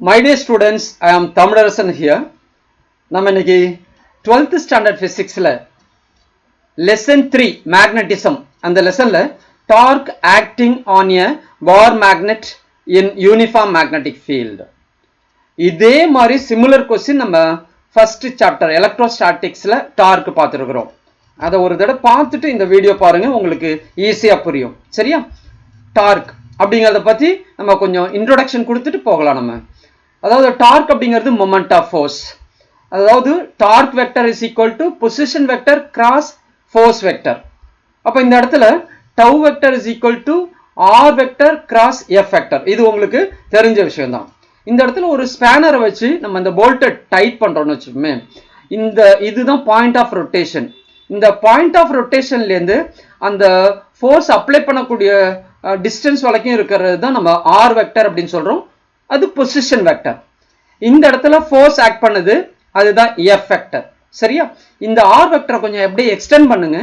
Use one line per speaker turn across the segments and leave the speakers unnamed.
My dear students, I am Tamilarasan here. நம்ம இன்னைக்கு 12th standard physicsல lesson 3 magnetism அந்த லெசன்ல torque acting on a bar magnet in uniform magnetic field. இதே மாதிரி similar question நம்ம first chapter electrostaticsல torque பார்த்திருக்கிறோம். அதை ஒரு தடவை பார்த்துட்டு இந்த வீடியோ பாருங்க, உங்களுக்கு ஈஸியா புரியும். சரியா? torque அப்படிங்கறத பத்தி நம்ம கொஞ்சம் இன்ட்ரோடக்ஷன் கொடுத்துட்டு போகலாம். நம்ம அதாவது டார்க் அப்படிங்கிறது மொமெண்ட் ஆஃப் ஃபோர்ஸ். அதாவது torque vector is equal to position vector cross force vector. அப்ப இந்த இடத்துல tau vector is equal to R vector cross F vector. இது உங்களுக்கு தெரிஞ்ச விஷயம் தான். இந்த இடத்துல ஒரு ஸ்பேனரை வச்சு நம்ம இந்த போல்ட்டை டைட் பண்றோம்னு வச்சுக்கோமே, இதுதான் பாயிண்ட் ஆஃப் ரொட்டேஷன். இந்த பாயிண்ட் ஆஃப் ரொட்டேஷன்ல இருந்து அந்த ஃபோர்ஸ் அப்ளை பண்ணக்கூடிய டிஸ்டன்ஸ் வரைக்கும் இருக்கிறது தான் நம்ம ஆர் வெக்டர் அப்படின்னு சொல்றோம். அது பொசிஷன் வெக்டர். இந்த இடத்துல ஃபோர்ஸ் ஆக்ட் பண்ணுது, அதுதான் எஃப் வெக்டர். சரியா? இந்த ஆர் வெக்டரை கொஞ்சம் எப்படி எக்ஸ்டெண்ட் பண்ணுங்க.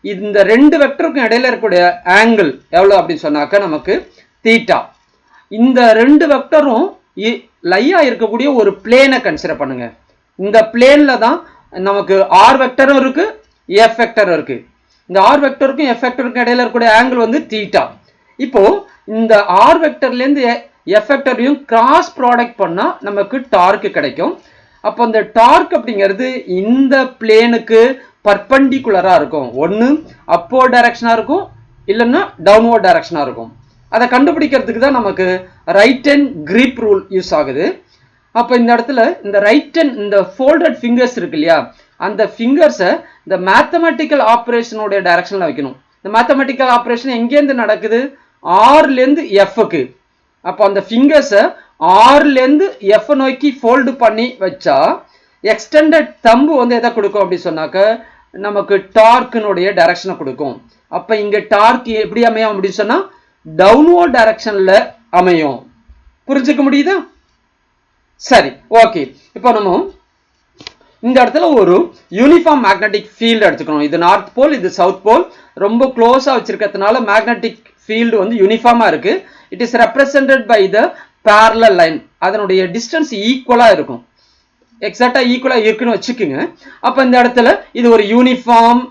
இந்த ரெண்டு வெக்டருக்கும் இடையில இருக்கக்கூடிய ஆங்கிள் எவ்வளவு அப்படின்னு சொன்னாக்க நமக்கு தீட்டா. இந்த ரெண்டு வெக்டரும் லையா இருக்கக்கூடிய ஒரு பிளேனை கன்சிடர் பண்ணுங்க. இந்த பிளேன்ல தான் நமக்கு ஆர் வெக்டரும் இருக்கு, எஃப் வெக்டரும் இருக்கு. இந்த ஆர் வெக்டருக்கும் எஃப் வெக்டருக்கும் இடையில இருக்கக்கூடிய ஆங்கிள் வந்து தீட்டா. இப்போ இந்த ஆர் வெக்டர்ல இருந்து எஃப் வெக்டரையும் கிராஸ் ப்ராடக்ட் பண்ணா நமக்கு டார்க் கிடைக்கும். அப்போ அந்த டார்க் அப்படிங்கிறது இந்த பிளேனுக்கு பர்பெண்டிகுலரா இருக்கும். ஒன்னு அப்வர்ட் டைரக்ஷனா இருக்கும், இல்லைன்னா டவுன்வர்ட் டைரக்ஷனா இருக்கும். அதை கண்டுபிடிக்கிறதுக்கு தான் நமக்கு right hand grip rule use ஆகுது. அப்போ இந்த இடத்துல இந்த ரைட் ஹேண்ட் இந்த ஃபோல்டட் ஃபிங்கர்ஸ் இருக்கு இல்லையா, அந்த ஃபிங்கர்ஸை இந்த மேத்தமெட்டிக்கல் ஆப்ரேஷனோட டைரக்ஷன்ல வைக்கணும். இந்த மேத்தமெட்டிக்கல் ஆப்ரேஷன் எங்கேருந்து நடக்குது? ஆர்ல இருந்து எஃப்க்கு. அப்போ அந்த ஃபிங்கர்ஸை ஆர்ல இருந்து எஃப் நோக்கி ஃபோல்டு பண்ணி வச்சா எக்ஸ்டெண்டட் தம்பு வந்து எதை கொடுக்கும் அப்படின்னு சொன்னாக்க நமக்கு டார்க்கினுடைய டைரக்ஷனை கொடுக்கும். அப்ப இங்க டார்க் எப்படி அமையும் அப்படின்னு சொன்னா டவுன்வர்ட் டைரக்ஷன்ல அமையும். புரிஞ்சுக்க முடியுதா? சரி, ஓகே. இப்போ நம்ம இந்த இடத்துல ஒரு யூனிஃபார்ம் மேக்னெட்டிக் ஃபீல்டு எடுத்துக்கணும். இது நார்த் போல், இது சவுத் போல். ரொம்ப க்ளோஸா வச்சிருக்கிறதுனால மேக்னெட்டிக் ஃபீல்டு வந்து யூனிஃபார்மா இருக்கு. It is represented by the parallel line. அதனுடைய டிஸ்டன்ஸ் ஈக்குவலா இருக்கும், எக்ஸாக்டா ஈக்குவலா இருக்குன்னு வச்சுக்கோங்க. அப்ப இந்த இடத்துல இது ஒரு யூனிஃபார்ம்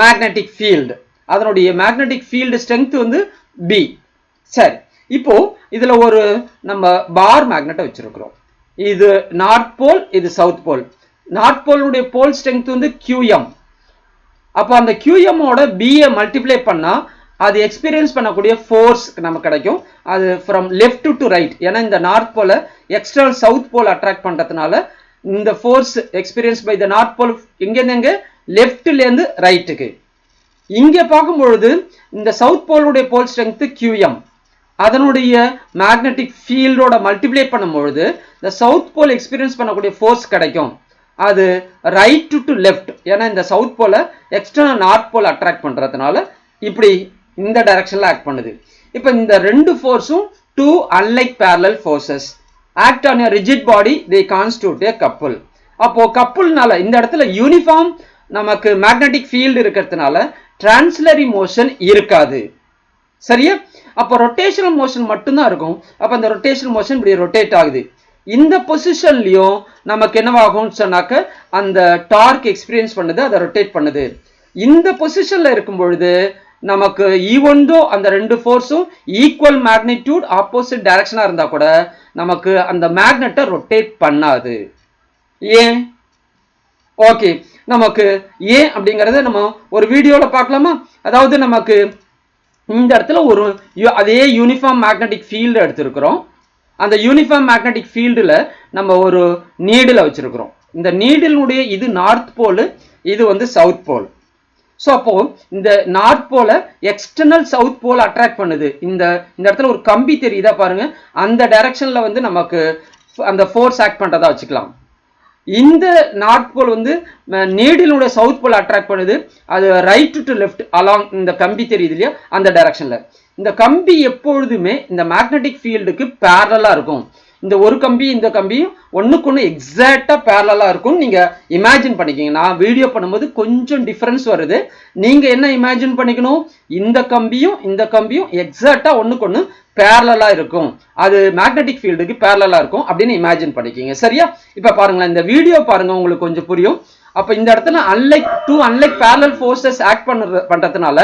மேக்னெட்டிக் ஃபீல்டு. அதனுடைய மேக்னெட்டிக் ஃபீல்டு ஸ்ட்ரென்த் வந்து பி. சரி, இப்போ இதுல ஒரு நம்ம பார் மேக்னெட்டை வச்சிருக்கிறோம். இது நார்த் போல், இது சவுத் போல். நார்த் போலுடைய போல் ஸ்ட்ரென்த் வந்து QM. அப்ப அந்த QM ஓட பிஏ மல்டிப்ளை பண்ணா அது எக்ஸ்பீரியன்ஸ் பண்ணக்கூடிய ஃபோர்ஸ் நமக்கு கிடைக்கும். அது ஃப்ரம் லெஃப்ட் டு ரைட். ஏன்னா இந்த நார்த் போல எக்ஸ்டர்னல் சவுத் போல் அட்ராக்ட் பண்றதுனால இந்த force experience by the north pole எங்க லெஃப்ட்ல இருந்து ரைட்டுக்கு. இங்க பார்க்கும் பொழுது இந்த சவுத் போலுடைய போல் ஸ்ட்ரென்த் QM. அதனுடைய மேக்னெட்டிக் ஃபீல்டோட மல்டிப்ளை பண்ணும் பொழுது இந்த சவுத் போல் எக்ஸ்பீரியன்ஸ் பண்ணக்கூடிய ஃபோர்ஸ் கிடைக்கும். அது ரைட் டு லெஃப்ட். ஏன்னா இந்த சவுத் போல எக்ஸ்டர்னல் நார்த் போல் அட்ராக்ட் பண்றதுனால இப்படி இந்த டைரக்ஷன்ல ஆக்ட் பண்ணுது. இப்போ இந்த ரெண்டு ஃபோர்ஸும் two unlike parallel forces act on a rigid body, they constitute a couple. அப்போ கப்புள்னால இந்த இடத்துல யூனிஃபார்ம் நமக்கு மேக்னெட்டிக் ஃபீல்டு இருக்கிறதுனால டிரான்ஸ்லரி மோஷன் இருக்காது. சரியா? அப்போ ரொட்டேஷனல் மோஷன் மட்டும்தான் இருக்கும். அப்ப அந்த ரொட்டேஷனல் மோஷன் இப்படி ரொட்டேட் ஆகுது. இந்த பொசிஷன்லயும் நமக்கு என்னவாகும் சொன்னாக்க அந்த டார்க் எக்ஸ்பீரியன்ஸ் பண்ணுது, அதை ரொட்டேட் பண்ணுது. இந்த பொசிஷன்ல இருக்கும் பொழுது நமக்கு ஈவன்தோ அந்த ரெண்டு ஃபோர்ஸும் ஈக்குவல் மேக்னிடியூட் ஆப்போசிட் டைரக்ஷனா இருந்தா கூட நமக்கு அந்த மேக்னெட்டை ரொட்டேட் பண்ணாது. ஏன்? ஓகே, நமக்கு ஏன் அப்படிங்கறத நம்ம ஒரு வீடியோல பார்க்கலாமா? அதாவது நமக்கு இந்த இடத்துல ஒரு அதே யூனிஃபார்ம் மேக்னெட்டிக் ஃபீல்டு எடுத்திருக்கிறோம். அந்த யூனிஃபார்ம் மேக்னெட்டிக் ஃபீல்டுல நம்ம ஒரு நீடில் வச்சிருக்கிறோம். இந்த நீடிலுடைய இது நார்த் போல், இது வந்து சவுத் போல். ஸோ அப்போ இந்த நார்த் போல எக்ஸ்டர்னல் சவுத் போல் அட்ராக்ட் பண்ணுது. இந்த இடத்துல ஒரு கம்பி தெரியுதா பாருங்க, அந்த டைரக்ஷன்ல வந்து நமக்கு அந்த ஃபோர்ஸ் ஆக்ட் பண்றதா வச்சுக்கலாம். இந்த நார்த் போல் வந்து நீடிலுடைய சவுத் போல் அட்ராக்ட் பண்ணுது, அது ரைட் டு லெஃப்ட் அலாங் இந்த கம்பி தெரியுது இல்லையா, அந்த டைரக்ஷன்ல. இந்த கம்பி எப்பொழுதுமே இந்த மேக்னெட்டிக் ஃபீல்டுக்கு பேரலா இருக்கும். இந்த ஒரு கம்பி இந்த கம்பியும் ஒண்ணுக்கு ஒண்ணு எக்ஸாக்டா பேரலா இருக்கும் நீங்க இமேஜின் பண்ணிக்கங்க. நான் வீடியோ பண்ணும்போது கொஞ்சம் டிஃபரன்ஸ் வருது. நீங்க என்ன இமேஜின் பண்ணிக்கணும், இந்த கம்பியும் எக்ஸாக்டா ஒண்ணுக்கு ஒண்ணு பேரலா இருக்கும், அது மேக்னெட்டிக் ஃபீல்டுக்கு பேரலா இருக்கும் அப்படின்னு இமேஜின் பண்ணிக்கங்க. சரியா? இப்ப பாருங்களேன், இந்த வீடியோ பாருங்க, உங்களுக்கு கொஞ்சம் புரியும். அப்ப இந்த இடத்துல அன்லைக் பேரலல் ஃபோர்ஸஸ் ஆக்ட் பண்றதுனால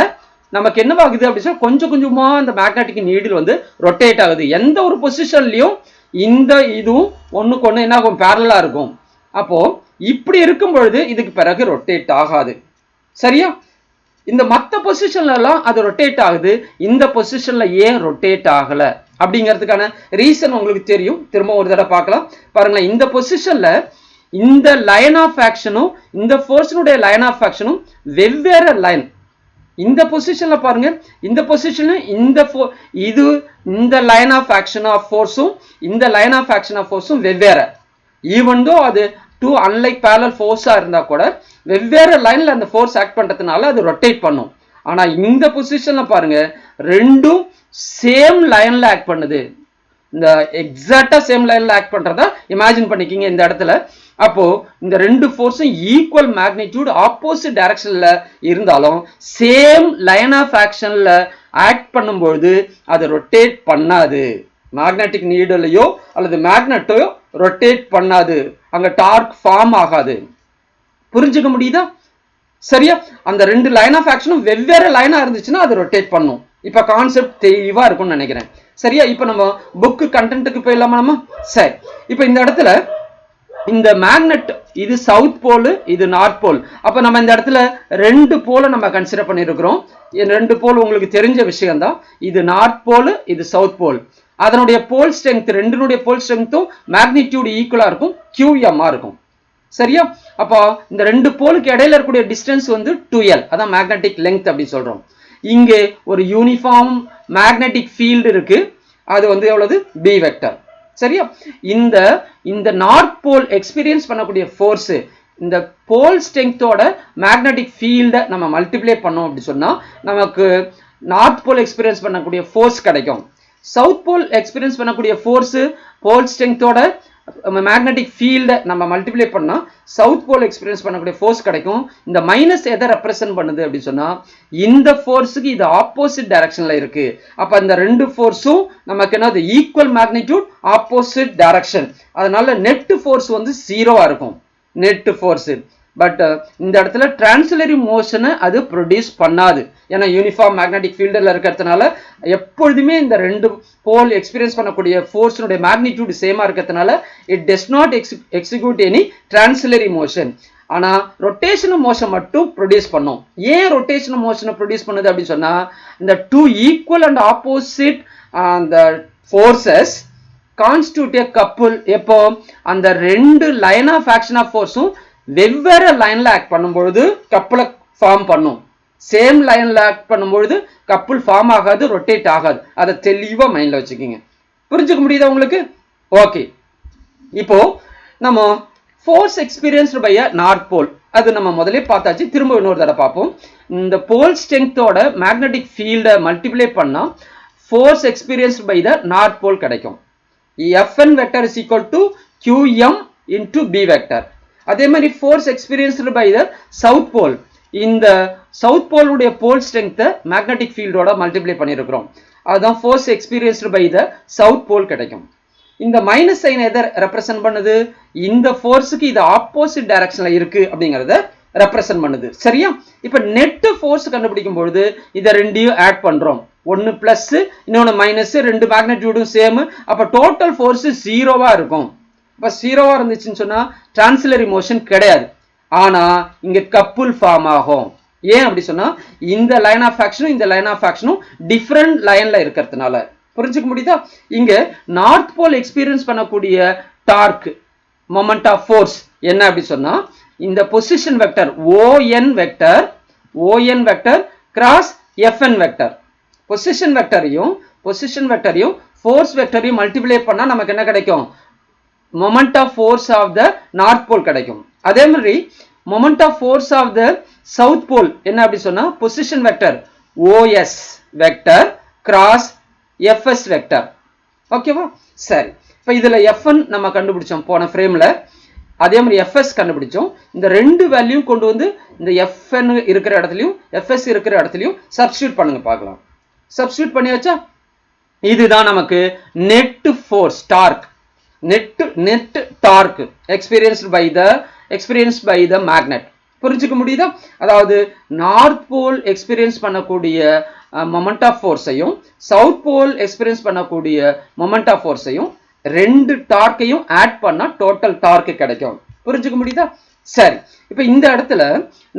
நமக்கு என்ன ஆகுது அப்படின்னா கொஞ்சம் கொஞ்சமா அந்த மேக்னெட்டிக் நீடில் வந்து ரொட்டேட் ஆகுது. எந்த ஒரு பொசிஷன்லயும் இந்த இதுவும் ஒண்ணுக்கு ஒண்ணு என்ன ஆகும், பேரலா இருக்கும். அப்போ இப்படி இருக்கும் பொழுது இதுக்கு பிறகு ரொட்டேட் ஆகாது. சரியா? இந்த மற்ற பொசிஷன்ல எல்லாம் அது ரொட்டேட் ஆகுது, இந்த பொசிஷன்ல ஏன் ரொட்டேட் ஆகல அப்படிங்கிறதுக்கான ரீசன் உங்களுக்கு தெரியும். திரும்ப ஒரு தடவை பார்க்கலாம். பாருங்களேன், இந்த பொசிஷன்ல இந்த லைன் ஆஃப் ஆக்ஷனும் இந்த ஃபோர்ஸினுடைய லைன் ஆஃப் ஆக்ஷனும் வெவ்வேறு லைன். இந்த பொசிஷன்ல பாருங்க, இந்த பொசிஷன்ல இந்த லைன் ஆஃப் ஆக்ஷன் ஆஃப் ஃபோர்ஸும் இந்த லைன் ஆஃப் ஆக்ஷன் ஆஃப் ஃபோர்ஸும் வெவ்வேறு. ஈவன் தோ அது டூ அன்லைக் பேரலல் ஃபோர்ஸா இருந்தா கூட வெவ்வேறு லைன்ல அந்த ஃபோர்ஸ் ஆக்ட் பண்றதுனால அது ரொட்டேட் பண்ணும். ஆனா இந்த பொசிஷன்ல பாருங்க, ரெண்டும் சேம் லைன்ல ஆக்ட் பண்ணுது. இந்த எக்ஸாக்டா சேம் லைன்ல ஆக்ட் பண்றதா இமேஜின் பண்ணிக்கிங்க இந்த இடத்துல. அப்போ இந்த ரெண்டு ஃபோர்ஸும் ஈக்குவல் மேக்னிடியூட் ஆப்போசிட் டைரக்ஷன்ல இருந்தாலும் சேம் லைன் ஆஃப் ஆக்ஷன்ல ஆக்ட் பண்ணும்போது அது ரொட்டேட் பண்ணாது. மேக்னெட்டிக் நீடலையோ அல்லது மேக்னெட்டையோ ரொட்டேட் பண்ணாது, அங்க டார்க் ஃபார்ம் ஆகாது. புரிஞ்சுக்க முடியுதா? சரியா? அந்த ரெண்டு லைன் ஆஃப் ஆக்ஷனும் வெவ்வேறு லைனா இருந்துச்சுன்னா அது ரொட்டேட் பண்ணும். இப்ப கான்செப்ட் தெளிவா இருக்கும்னு நினைக்கிறேன். சரியா? இப்ப நம்ம புக் கண்டென்ட்டுக்கு போயிடலாமா நம்ம? சரி, இப்ப இந்த இடத்துல இந்த மேக்னெட் இது சவுத் போல், இது நார்த் போல். அப்ப நம்ம இந்த இடத்துல ரெண்டு போல நம்ம கன்சிடர் பண்ணிருக்கிறோம். ரெண்டு போல் உங்களுக்கு தெரிஞ்ச விஷயம் தான். இது நார்த் போல், இது சவுத் போல். அதனுடைய போல் ஸ்ட்ரென்த், ரெண்டுனுடைய போல் ஸ்ட்ரென்த்தும் மேக்னிடியூட் ஈக்குவலா இருக்கும், QM இருக்கும். சரியா? அப்போ இந்த ரெண்டு போலுக்கு இடையில இருக்கக்கூடிய டிஸ்டன்ஸ் வந்து 2L, அதான் மேக்னெட்டிக் லெங்த் அப்படின்னு சொல்றோம். இங்கே ஒரு யூனிஃபார்ம் மேக்னெட்டிக் ஃபீல்டு இருக்கு, அது வந்து எவ்வளவு, B வெக்டர். சரியா? இந்த நார்த் போல் எக்ஸ்பீரியன்ஸ் பண்ணக்கூடிய ஃபோர்ஸ், இந்த போல் ஸ்ட்ரென்த்தோட மேக்னெட்டிக் ஃபீல்டை நம்ம மல்டிப்ளை பண்ணோம் அப்படி சொன்னா நமக்கு நார்த் போல் எக்ஸ்பீரியன்ஸ் பண்ணக்கூடிய ஃபோர்ஸ் கிடைக்கும். சவுத் போல் எக்ஸ்பீரியன்ஸ் பண்ணக்கூடிய ஃபோர்ஸ் போல் ஸ்ட்ரென்த்தோட மேக்னெட்டிக் ஃபீல்டை நம்ம மல்டிப்ளை பண்ணா சவுத் போல் எக்ஸ்பீரியன்ஸ் பண்ணக்கூடிய ஃபோர்ஸ் கிடைக்கும். இந்த மைனஸ் எதை ரெப்ரசென்ட் பண்ணுது அப்படின்னு சொன்னா இந்த ஃபோர்ஸுக்கு இது ஆப்போசிட் டைரக்ஷன்ல இருக்கு. அப்ப இந்த ரெண்டு ஃபோர்ஸும் நமக்கு என்னது, ஈக்குவல் மேக்னிடியூட் ஆப்போசிட் டைரக்ஷன். அதனால நெட் ஃபோர்ஸ் வந்து 0வா இருக்கும், நெட் ஃபோர்ஸ். பட் இந்த இடத்துல டிரான்ஸ்லரி மோஷனை அது ப்ரொடியூஸ் பண்ணாது. ஏன்னா யூனிஃபார்ம் மேக்னெட்டிக் ஃபீல்டில் இருக்கிறதுனால எப்பொழுதுமே இந்த ரெண்டு போல் எக்ஸ்பீரியன்ஸ் பண்ணக்கூடிய ஃபோர்ஸினுடைய மேக்னிடியூட் சேமா இருக்கிறதுனால it does not execute any translatory motion. ஆனா ரொட்டேஷனல் மோஷன் மட்டும் ப்ரொடியூஸ் பண்ணும். ஏன் ரொட்டேஷனல் மோஷனை ப்ரொடியூஸ் பண்ணுது அப்படின்னு சொன்னா இந்த டூ ஈக்குவல் அண்ட் ஆப்போசிட் அந்த ஃபோர்ஸஸ் கான்ஸ்டிடியூட் எ கப்புள். எப்போ அந்த ரெண்டு லைன் ஆஃப் ஆக்ஷன் ஆஃப் ஃபோர்ஸும் வெவ்வேறு லைன்ல ஆக்ட் பண்ணும்பொழுது கப்புளை ஃபார்ம் பண்ணும். சேம் லைன்ல ஆக்ட் பண்ணும்பொழுது கப்புள் ஃபார்ம் ஆகாது, ரொட்டேட் ஆகாது. அதை தெளிவா மைண்ட்ல வச்சுக்கோங்க. புரிஞ்சுக்க முடியுதா உங்களுக்கு? ஓகே, இப்போ நம்ம force experienced by north pole, அது நம்ம முதலே பார்த்தாச்சு, திரும்ப இன்னொரு தடவை பார்ப்போம். இந்த போல் ஸ்ட்ரென்த்தோட மேக்னெட்டிக் ஃபீல்டை மல்டிப்ளை பண்ணா force experienced by the north pole கிடைக்கும். Fn vector is equal to QM into B vector. அதே மாதிரி force experienced by the south pole, இந்த சவுத் போலுடைய போல் ஸ்ட்ரென்த்தை மேக்னெட்டிக் ஃபீல்டோட மல்டிப்ளை பண்ணியிருக்கிறோம். அதுதான் force experienced by the south pole கிடைக்கும். இந்த மைனஸ் சைன் எதை ரெப்ரசென்ட் பண்ணுது, இந்த ஃபோர்ஸுக்கு இது ஆப்போசிட் டைரக்ஷன்ல இருக்கு அப்படிங்கறத ரெப்ரசென்ட் பண்ணுது. சரியா? இப்ப நெட் ஃபோர்ஸ் கண்டுபிடிக்கும் பொழுது இதை ரெண்டையும் ஆட் பண்றோம். ஒன்னு பிளஸ் இன்னொன்னு மைனஸ், ரெண்டு மேக்னெட்டியூடும் சேம். அப்ப டோட்டல் ஃபோர்ஸ் 0வா இருக்கும். இப்ப 0வா இருந்துச்சுன்னு சொன்னா டிரான்ஸ்லரி மோஷன் கிடையாது. ஆனா இங்க கப்புள் ஃபார்ம் ஆகும். ஏன் அப்படி சொன்னா இந்த லைன் ஆஃப் ஆக்ஷனும் இந்த லைன் ஆஃப் ஆக்ஷனும் டிஃபரெண்ட் லைன்ல இருக்கிறதுனால. புரிஞ்சுக்க முடியுதா? இங்க நார்த் போல் எக்ஸ்பீரியன்ஸ் பண்ணக்கூடிய டார்க் மொமெண்ட் ஆஃப் ஃபோர்ஸ் என்ன அப்படி சொன்னா இந்த position vector ON vector cross FN vector. Position வெக்டரையும் ஃபோர்ஸ் வெக்டரையும் மல்டிப்ளை பண்ணா நமக்கு என்ன கிடைக்கும், moment of force of the north pole கிடைக்கும். அதே மாதிரி moment of force of the south pole என்ன அப்படி சொன்னா position vector OS vector cross FS vector. ஓகேவா? சரி, இப்போ இதில் Fn நம்ம கண்டுபிடிச்சோம் போன ஃப்ரேமில், அதே மாதிரி Fs கண்டுபிடிச்சோம். இந்த ரெண்டு வேல்யூ கொண்டு வந்து இந்த Fn இருக்கிற இடத்துலையும் Fs இருக்கிற இடத்துலையும் சப்ஸ்டியூட் பண்ணுங்க பார்க்கலாம். சப்ஸ்டியூட் பண்ணியாச்சா? இதுதான் நமக்கு net force torque, net torque experienced by the magnet. புரிஞ்சுக்க முடியுதா? அதாவது நார்த் போல் எக்ஸ்பீரியன்ஸ் பண்ணக்கூடிய மொமெண்ட் ஆஃப் ஃபோர்ஸையும் சவுத் போல் எக்ஸ்பீரியன்ஸ் பண்ணக்கூடிய மொமெண்ட் ஆஃப் ஃபோர்ஸையும் ரெண்டு டார்க்கையும் ஆட் பண்ணா டோட்டல் டார்க் கிடைக்கும். புரிஞ்சுக்க முடியுதா? சரி, இப்போ இந்த இடத்துல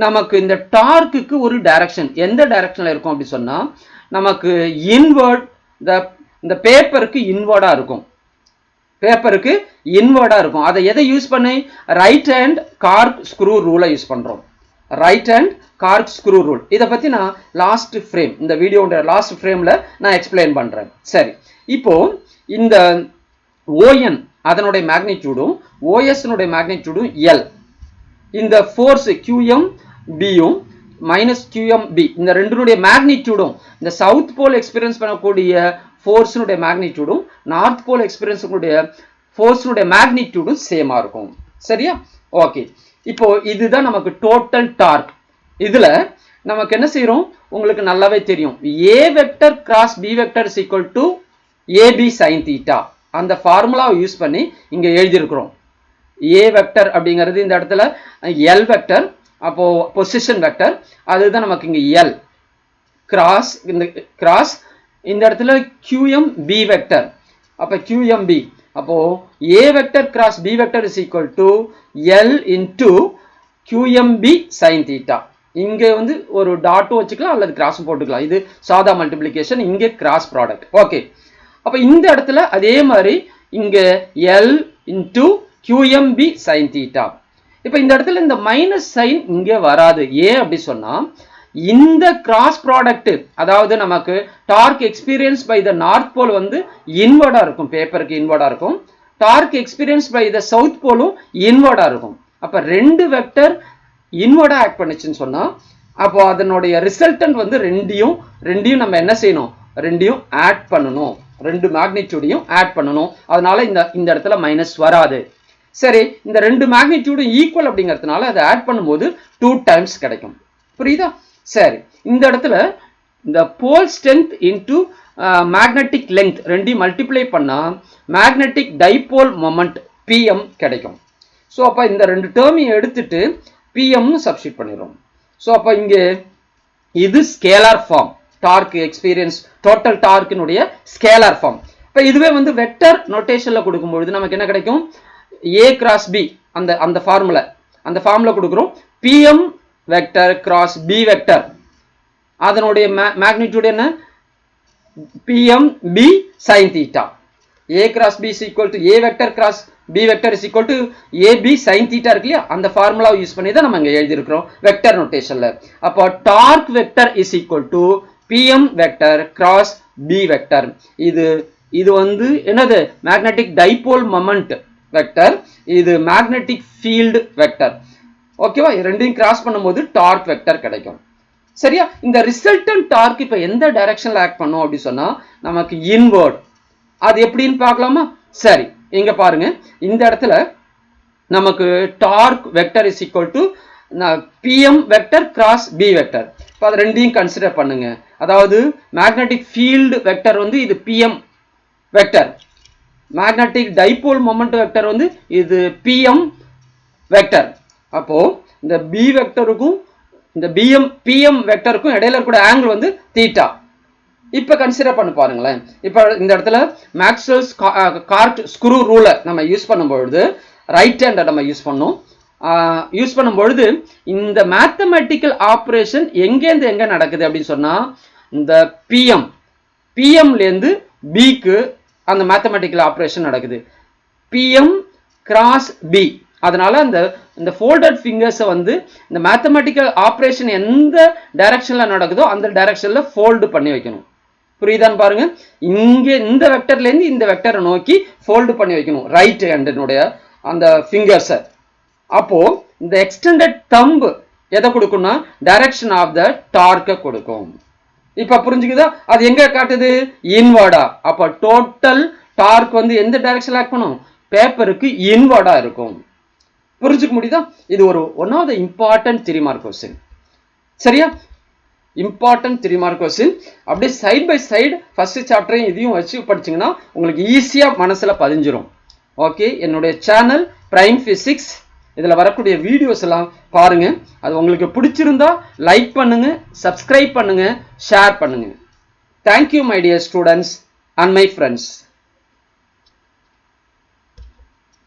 நமக்கு இந்த டார்க்குக்கு ஒரு டைரக்ஷன் எந்த டைரக்ஷன்ல இருக்கும் அப்படி சொன்னா நமக்கு இன்வர்ட், இந்த பேப்பருக்கு இன்வர்டா இருக்கும், பேப்பருக்கு இன்வர்டா இருக்கும். அதை எதை யூஸ் பண்ணி? ரைட் ஹேண்ட் கார்க் ஸ்க்ரூ ரூலை யூஸ் பண்றோம். Right hand corkscrew rule இதை பத்தி நான் லாஸ்ட் ஃப்ரேம், இந்த வீடியோட லாஸ்ட் ஃப்ரேம்ல நான் எக்ஸ்பிளைன் பண்றேன். சரி, இப்போ இந்த ON அதனுடைய மேக்னிடியூடும் OS மேக்னிடியூடும் L, இந்த ஃபோர்ஸ் QMB மைனஸ் QMB இந்த ரெண்டுடைய மேக்னிடியூடும் இந்த சவுத் போல் எக்ஸ்பீரியன்ஸ் பண்ணக்கூடிய ஃபோர்ஸினுடைய மேக்னிடியூடும் நார்த் போல் எக்ஸ்பீரியன்ஸ் ஃபோர்ஸினுடைய மேக்னிடியூடும் சேமா இருக்கும். சரியா? ஓகே, இப்போ இதுதான் நமக்கு டோட்டல் டார்க். இதுல நமக்கு என்ன செய்யறோம் உங்களுக்கு நல்லாவே தெரியும். A vector cross B vector is equal to AB sin θ. அந்த ஃபார்முலாவை யூஸ் பண்ணி இங்க எழுதியிருக்கிறோம். A வெக்டர் அப்படிங்கிறது இந்த இடத்துல L வெக்டர், அப்போ பொசிஷன் வெக்டர், அதுதான் நமக்கு இங்க L கிராஸ், இந்த கிராஸ் இந்த இடத்துல QMB வெக்டர், அப்ப QMB, அப்போ A vector cross B vector is equal to L into QMB sin θ. இங்க வந்து ஒரு டாட்டும் வச்சுக்கலாம் அல்லது கிராஸும் போட்டுக்கலாம். இது சாதா மல்டிப்ளிகேஷன், இங்கே கிராஸ் ப்ராடக்ட். ஓகே, அப்ப இந்த இடத்துல அதே மாதிரி இங்க L இன்டு QMB sin θ. இப்ப இந்த இடத்துல இந்த மைனஸ் சைன் இங்க வராது. ஏன் அப்படி சொன்னா இந்த கிராஸ் ப்ராடக்ட், அதாவது நமக்கு torque experience by the north pole வந்து இன்வர்டா இருக்கும், பேப்பருக்கு இன்வர்டா இருக்கும். Torque experience by the south போலும் இன்வர்டா இருக்கும். அப்ப ரெண்டு வெக்டர் இன்வர்டா ஆக்ட் பண்ணுச்சுன்னு சொன்னா அப்போ அதனுடைய ரிசல்டன்ட் வந்து ரெண்டையும் நம்ம என்ன செய்யணும்? ரெண்டையும் ஆட் பண்ணணும், ரெண்டு மேக்னிடியூடையும் ஆட் பண்ணணும். அதனால இந்த இடத்துல மைனஸ் வராது. சரி, இந்த ரெண்டு மேக்னிடியூடும் ஈக்குவல் அப்படிங்கிறதுனால அதை ஆட் பண்ணும்போது 2 டைம்ஸ் கிடைக்கும். புரியுதா? சரி, இந்த இடத்துல இந்த pole strength into magnetic length ரெண்டையும் மல்டிப்ளை பண்ணா மேக்னெட்டிக் டைபோல் மொமெண்ட் PM கிடைக்கும். ஸோ அப்போ இந்த ரெண்டு டேர்மையும் எடுத்துட்டு பிஎம்னு சப்ஸ்டிட் பண்ணிடுறோம். ஸோ அப்போ இங்கே இது scalar form, torque experience total டார்க்கினுடைய ஸ்கேலார் ஃபார்ம். இப்போ இதுவே வந்து வெக்டர் நோட்டேஷனில் கொடுக்கும்பொழுது நமக்கு என்ன கிடைக்கும்? A கிராஸ் B, அந்த ஃபார்முலா கொடுக்குறோம். PM vector cross B vector, அதனுடைய மேக்னிடியூட் என்ன? PMB sin θ. A cross B is equal to A vector cross B vector is equal to AB sin θ இருக்கு இல்லையா? அந்த ஃபார்முலாவை யூஸ் பண்ணி தான் நம்ம இங்க எழுதி இருக்கிறோம் வெக்டர் நோட்டேஷன்ல. அப்போ torque vector is equal to PM vector cross B vector. இது வந்து என்னது? மேக்னெட்டிக் டைபோல் மொமெண்ட் வெக்டர், இது மேக்னெட்டிக் ஃபீல்டு வெக்டர். ஓகேவா? ரெண்டையும் கிராஸ் பண்ணும்போது டார்க் வெக்டர் கிடைக்கும். சரியா? இந்த ரிசல்டன்ட் டார்க் இப்ப எந்த டைரக்ஷன்ல ஆக்ட் பண்ணும் அப்படி சொன்னா நமக்கு இன்வர்ட். அது எப்படின்னு பார்க்கலாமா? சரி, இங்க பாருங்க, இந்த இடத்துல நமக்கு torque vector is equal to PM vector cross B vector. இப்போ அது ரெண்டையும் கன்சிடர் பண்ணுங்க. அதாவது மேக்னெட்டிக் ஃபீல்டு வெக்டர் வந்து இது PM vector, magnetic dipole moment vector வந்து இது PM வெக்டர். அப்போ இந்த B வெக்டருக்கும் இந்த PM வெக்டருக்கும் இடையில இருக்கிற ஆங்கிள் வந்து தீட்டா. இப்ப கன்சிடர் பண்ணி பாருங்களேன். இப்ப இந்த இடத்துல மேக்ஸ்வெல்ஸ் கார்க் ஸ்க்ரூ ரூலை நம்ம யூஸ் பண்ணும்பொழுது ரைட் ஹேண்டை நம்ம யூஸ் பண்ணும்பொழுது இந்த மேத்தமெட்டிக்கல் ஆப்ரேஷன் எங்கேருந்து எங்க நடக்குது அப்படின்னு சொன்னா இந்த பிஎம்லேருந்து பிக்கு அந்த மேத்தமெட்டிக்கல் ஆப்ரேஷன் நடக்குது. PM cross B. அதனால இந்த ஃபோல்டட் ஃபிங்கர்ஸை வந்து இந்த மேத்தமெட்டிக்கல் ஆப்ரேஷன் எந்த டைரக்ஷன்ல நடக்குதோ அந்த டைரக்ஷன்ல ஃபோல்டு பண்ணி வைக்கணும். புரியுதான்னு பாருங்க. இங்க இந்த வெக்டர்ல இருந்து இந்த வெக்டரை நோக்கி ஃபோல்டு பண்ணி வைக்கணும் ரைட் ஹேண்டினுடைய அந்த ஃபிங்கர்ஸை. அப்போ இந்த எக்ஸ்டெண்டட் தம்ப் எதை கொடுக்கும்னா டைரக்ஷன் ஆஃப் த டார்க்கை கொடுக்கும். இப்ப புரிஞ்சுக்குதா? அது எங்க காட்டுது? இன்வர்டா. அப்ப டோட்டல் டார்க் வந்து எந்த டைரக்ஷன்ல ஆக்ட் பண்ணும், பேப்பருக்கு இன்வர்டா இருக்கும். புரிஞ்சுக்க முடியுதா? இது ஒரு one of the important 3 mark question. சரியா? Important 3 mark question. அப்படியே சைட் பை சைடு ஃபர்ஸ்ட் சாப்டரையும் இதையும் வச்சு படிச்சீங்கன்னா உங்களுக்கு ஈஸியா மனசுல பதிஞ்சிரும். ஓகே, என்னுடைய சேனல் பிரைம் பிசிக்ஸ், இதுல வரக்கூடிய வீடியோஸ் எல்லாம் பாருங்க. அது உங்களுக்கு பிடிச்சிருந்தா லைக் பண்ணுங்க, சப்ஸ்கிரைப் பண்ணுங்க, ஷேர் பண்ணுங்க. Thank you my dear students and my friends.